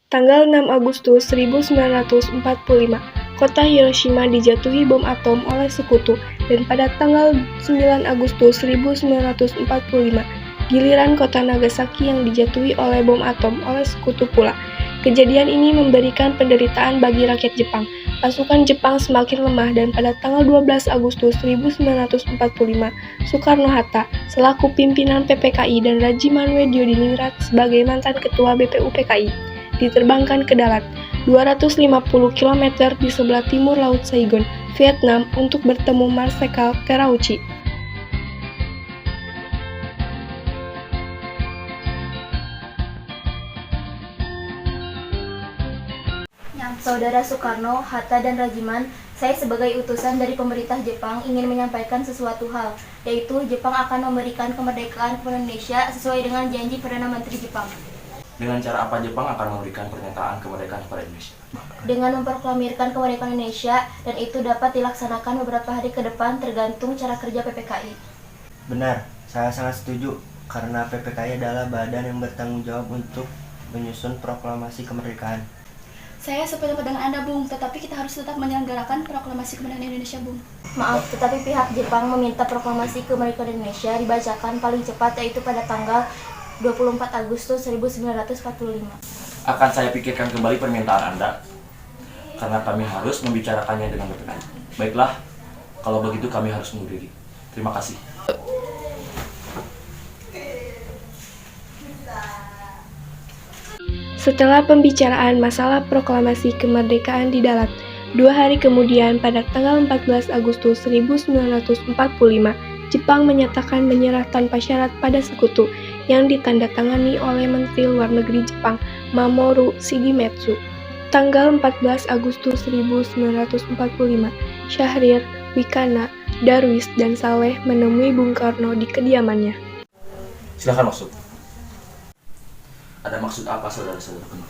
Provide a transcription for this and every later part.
Tanggal 6 Agustus 1945, kota Hiroshima dijatuhi bom atom oleh sekutu, dan pada tanggal 9 Agustus 1945, giliran kota Nagasaki yang dijatuhi oleh bom atom oleh sekutu pula. Kejadian ini memberikan penderitaan bagi rakyat Jepang. Pasukan Jepang semakin lemah dan pada tanggal 12 Agustus 1945, Soekarno-Hatta selaku pimpinan PPKI dan Rajiman Weddiodiningrat sebagai mantan ketua BPUPKI diterbangkan ke darat 250 km di sebelah timur Laut Saigon, Vietnam untuk bertemu Marsekal Terauchi. Saudara Soekarno, Hatta, dan Rajiman, saya sebagai utusan dari pemerintah Jepang ingin menyampaikan sesuatu hal, yaitu Jepang akan memberikan kemerdekaan kepada Indonesia sesuai dengan janji Perdana Menteri Jepang. Dengan cara apa Jepang akan memberikan pernyataan kemerdekaan kepada Indonesia? Dengan memproklamirkan kemerdekaan Indonesia, dan itu dapat dilaksanakan beberapa hari ke depan tergantung cara kerja PPKI. Benar, saya sangat setuju, karena PPKI adalah badan yang bertanggung jawab untuk menyusun proklamasi kemerdekaan. Saya sependapat dengan Anda, Bung, tetapi kita harus tetap menyelenggarakan proklamasi kemerdekaan Indonesia, Bung. Maaf, tetapi pihak Jepang meminta proklamasi kemerdekaan Indonesia dibacakan paling cepat, yaitu pada tanggal 24 Agustus 1945. Akan saya pikirkan kembali permintaan Anda, karena kami harus membicarakannya dengan PPKI. Baiklah, kalau begitu kami harus mundur diri. Terima kasih. Setelah pembicaraan masalah proklamasi kemerdekaan di darat, 2 hari kemudian pada tanggal 14 Agustus 1945, Jepang menyatakan menyerah tanpa syarat pada sekutu yang ditandatangani oleh Menteri Luar Negeri Jepang Mamoru Shigemitsu. Tanggal 14 Agustus 1945, Syahrir, Wikana, Darwis, dan Saleh menemui Bung Karno di kediamannya. Silakan masuk. Ada maksud apa saudara-saudara penuh?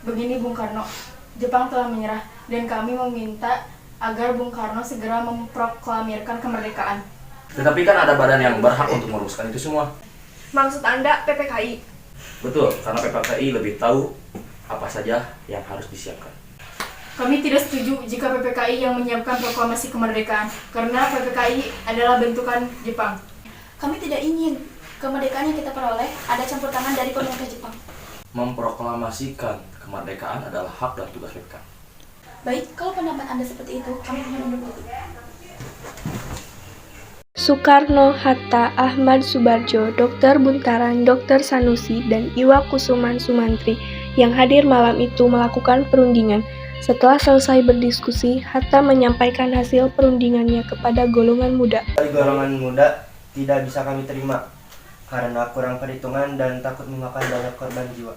Begini, Bung Karno, Jepang telah menyerah dan kami meminta agar Bung Karno segera memproklamirkan kemerdekaan. Tetapi kan ada badan yang berhak untuk meluruskan itu semua. Maksud Anda PPKI? Betul, karena PPKI lebih tahu apa saja yang harus disiapkan. Kami tidak setuju jika PPKI yang menyiapkan proklamasi kemerdekaan, karena PPKI adalah bentukan Jepang. Kami tidak ingin kemerdekaan yang kita peroleh ada campur tangan dari pemerintah Jepang. Memproklamasikan kemerdekaan adalah hak dan tugas PPKI. Baik, kalau pendapat Anda seperti itu, kami mohon undur diri. Soekarno, Hatta, Ahmad Subarjo, Dr. Buntaran, Dr. Sanusi, dan Iwa Kusuman Sumantri yang hadir malam itu melakukan perundingan. Setelah selesai berdiskusi, Hatta menyampaikan hasil perundingannya kepada golongan muda. Dari golongan muda tidak bisa kami terima, karena kurang perhitungan dan takut memakan banyak korban jiwa.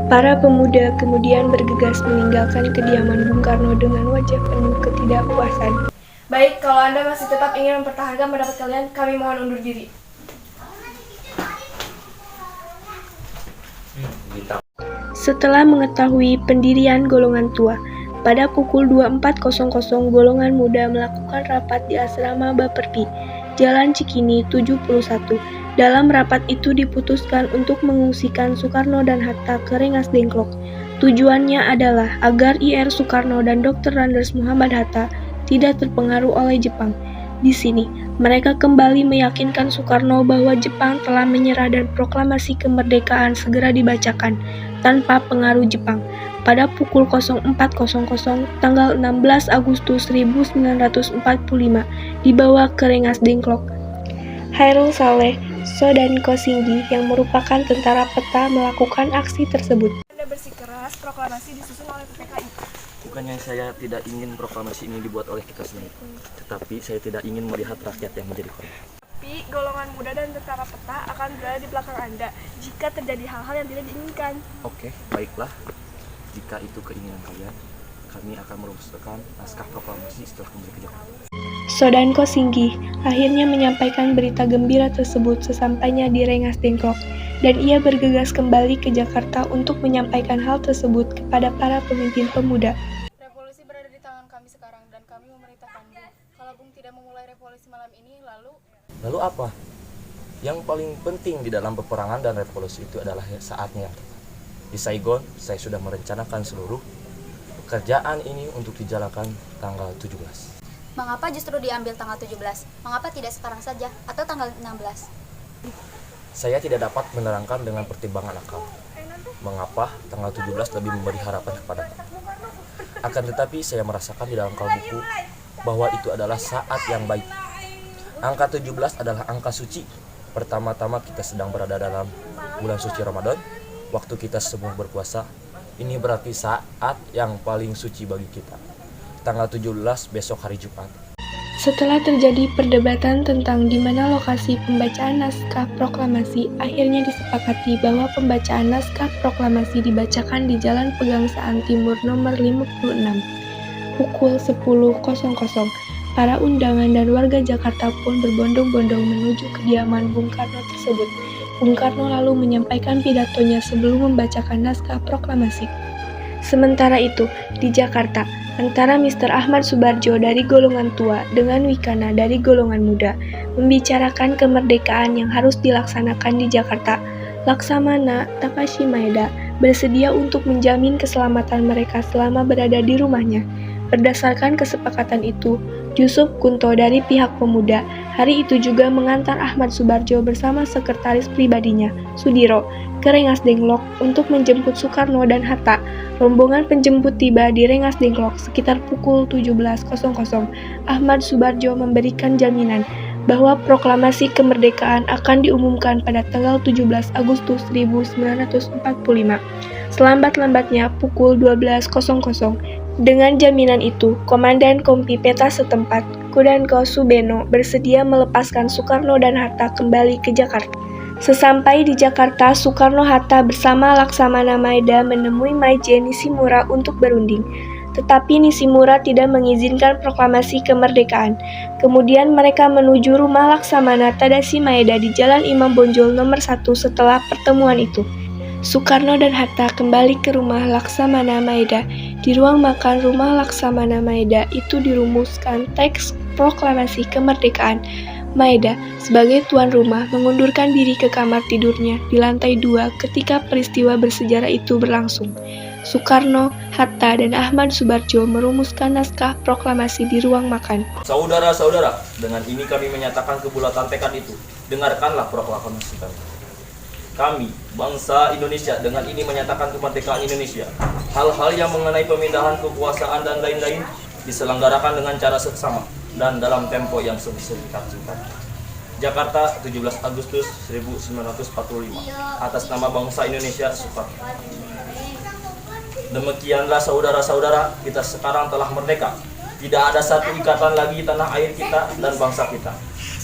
Para pemuda kemudian bergegas meninggalkan kediaman Bung Karno dengan wajah penuh ketidakpuasan. Baik, kalau Anda masih tetap ingin mempertahankan pendapat kalian, kami mohon undur diri. Setelah mengetahui pendirian golongan tua, pada pukul 24.00 golongan muda melakukan rapat di asrama Baperpi, Jalan Cikini 71. Dalam rapat itu diputuskan untuk mengungsikan Soekarno dan Hatta ke Rengas Dengklok. Tujuannya adalah agar IR Soekarno dan Dr. Randers Muhammad Hatta tidak terpengaruh oleh Jepang. Di sini, mereka kembali meyakinkan Soekarno bahwa Jepang telah menyerah dan proklamasi kemerdekaan segera dibacakan tanpa pengaruh Jepang. Pada pukul 04.00 tanggal 16 Agustus 1945 dibawa ke Rengas Dengklok. Hairul Saleh, Soedanko Singgi yang merupakan tentara peta melakukan aksi tersebut. Anda bersikeras proklamasi disusun oleh PPKI. Bukannya saya tidak ingin proklamasi ini dibuat oleh kita sendiri, tetapi saya tidak ingin melihat rakyat yang menjadi korban. Tapi golongan muda dan tentara peta akan berada di belakang Anda jika terjadi hal-hal yang tidak diinginkan. Oke, baiklah. Jika itu keinginan kalian, kami akan merumuskan naskah proklamasi setelah kembali ke Jakarta. Soedanko Singgi akhirnya menyampaikan berita gembira tersebut sesampainya di Rengas Dengklok, dan ia bergegas kembali ke Jakarta untuk menyampaikan hal tersebut kepada para pemimpin pemuda. Revolusi berada di tangan kami sekarang dan kami memerintahkan Bung. Kalau Bung tidak memulai revolusi malam ini, Lalu apa? Yang paling penting di dalam peperangan dan revolusi itu adalah saatnya yang tepat. Di Saigon, saya sudah merencanakan seluruh pekerjaan ini untuk dijalankan tanggal 17. Mengapa justru diambil tanggal 17? Mengapa tidak sekarang saja atau tanggal 16? Saya tidak dapat menerangkan dengan pertimbangan akal mengapa tanggal 17 lebih memberi harapan kepada kami. Akan tetapi saya merasakan di dalam kalbuku bahwa itu adalah saat yang baik. Angka 17 adalah angka suci. Pertama-tama kita sedang berada dalam bulan suci Ramadan, waktu kita semua berpuasa. Ini berarti saat yang paling suci bagi kita. Tanggal 17 besok hari Jumat. Setelah terjadi perdebatan tentang di mana lokasi pembacaan naskah proklamasi, akhirnya disepakati bahwa pembacaan naskah proklamasi dibacakan di Jalan Pegangsaan Timur nomor 56, pukul 10.00. Para undangan dan warga Jakarta pun berbondong-bondong menuju kediaman Bung Karno tersebut. Bung Karno lalu menyampaikan pidatonya sebelum membacakan naskah proklamasi. Sementara itu, di Jakarta, antara Mr. Ahmad Subarjo dari golongan tua dengan Wikana dari golongan muda membicarakan kemerdekaan yang harus dilaksanakan di Jakarta. Laksamana Takashi Maeda bersedia untuk menjamin keselamatan mereka selama berada di rumahnya. Berdasarkan kesepakatan itu, Yusuf Kunto dari pihak pemuda hari itu juga mengantar Ahmad Subarjo bersama sekretaris pribadinya, Sudiro, ke Rengas Dengklok untuk menjemput Soekarno dan Hatta. Rombongan penjemput tiba di Rengas Dengklok sekitar pukul 17.00. Ahmad Subarjo memberikan jaminan bahwa proklamasi kemerdekaan akan diumumkan pada tanggal 17 Agustus 1945, selambat-lambatnya pukul 12.00. Dengan jaminan itu, Komandan Kompi Peta setempat, Kudanko Subeno, bersedia melepaskan Soekarno dan Hatta kembali ke Jakarta. Sesampai di Jakarta, Soekarno-Hatta bersama Laksamana Maeda menemui Majen Nishimura untuk berunding. Tetapi Nishimura tidak mengizinkan proklamasi kemerdekaan. Kemudian mereka menuju rumah Laksamana Tadashi Maeda di Jalan Imam Bonjol nomor 1 setelah pertemuan itu. Soekarno dan Hatta kembali ke rumah Laksamana Maeda. Di ruang makan rumah Laksamana Maeda itu dirumuskan teks proklamasi kemerdekaan. Maeda, sebagai tuan rumah, mengundurkan diri ke kamar tidurnya di lantai 2 ketika peristiwa bersejarah itu berlangsung. Soekarno, Hatta, dan Ahmad Subarjo merumuskan naskah proklamasi di ruang makan. Saudara-saudara, dengan ini kami menyatakan kebulatan tekad itu. Dengarkanlah proklamasi kami. Kami, bangsa Indonesia, dengan ini menyatakan kemerdekaan Indonesia. Hal-hal yang mengenai pemindahan kekuasaan dan lain-lain diselenggarakan dengan cara seksama dan dalam tempo yang sesingkat-singkat. Jakarta, 17 Agustus 1945, atas nama bangsa Indonesia, Soekarno. Demikianlah saudara-saudara, kita sekarang telah merdeka. Tidak ada satu ikatan lagi tanah air kita dan bangsa kita.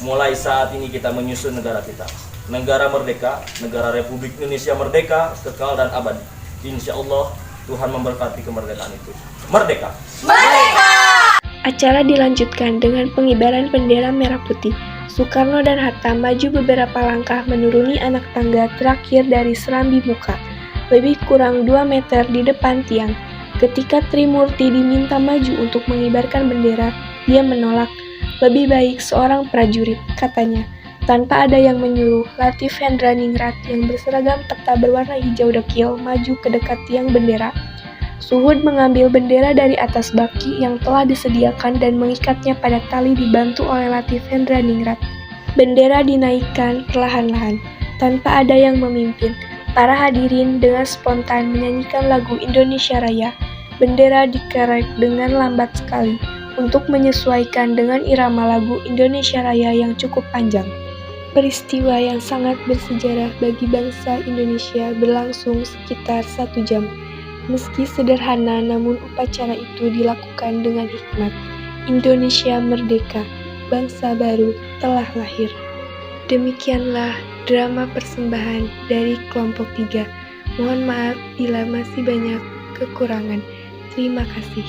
Mulai saat ini kita menyusun negara kita. Negara merdeka, negara Republik Indonesia merdeka, kekal dan abadi. Insya Allah Tuhan memberkati kemerdekaan itu. Merdeka! Merdeka! Acara dilanjutkan dengan pengibaran bendera merah putih. Soekarno dan Hatta maju beberapa langkah menuruni anak tangga terakhir dari serambi muka, lebih kurang 2 meter di depan tiang. Ketika Trimurti diminta maju untuk mengibarkan bendera, dia menolak. Lebih baik seorang prajurit, katanya. Tanpa ada yang menyuruh, Latif Hendraningrat yang berseragam peta berwarna hijau dekil maju ke dekat tiang bendera. Suhud mengambil bendera dari atas baki yang telah disediakan dan mengikatnya pada tali dibantu oleh Latif Hendraningrat. Bendera dinaikkan perlahan-lahan, tanpa ada yang memimpin. Para hadirin dengan spontan menyanyikan lagu Indonesia Raya. Bendera dikerek dengan lambat sekali untuk menyesuaikan dengan irama lagu Indonesia Raya yang cukup panjang. Peristiwa yang sangat bersejarah bagi bangsa Indonesia berlangsung sekitar 1 jam. Meski sederhana, namun upacara itu dilakukan dengan hikmat. Indonesia merdeka, bangsa baru telah lahir. Demikianlah drama persembahan dari kelompok 3. Mohon maaf bila masih banyak kekurangan. Terima kasih.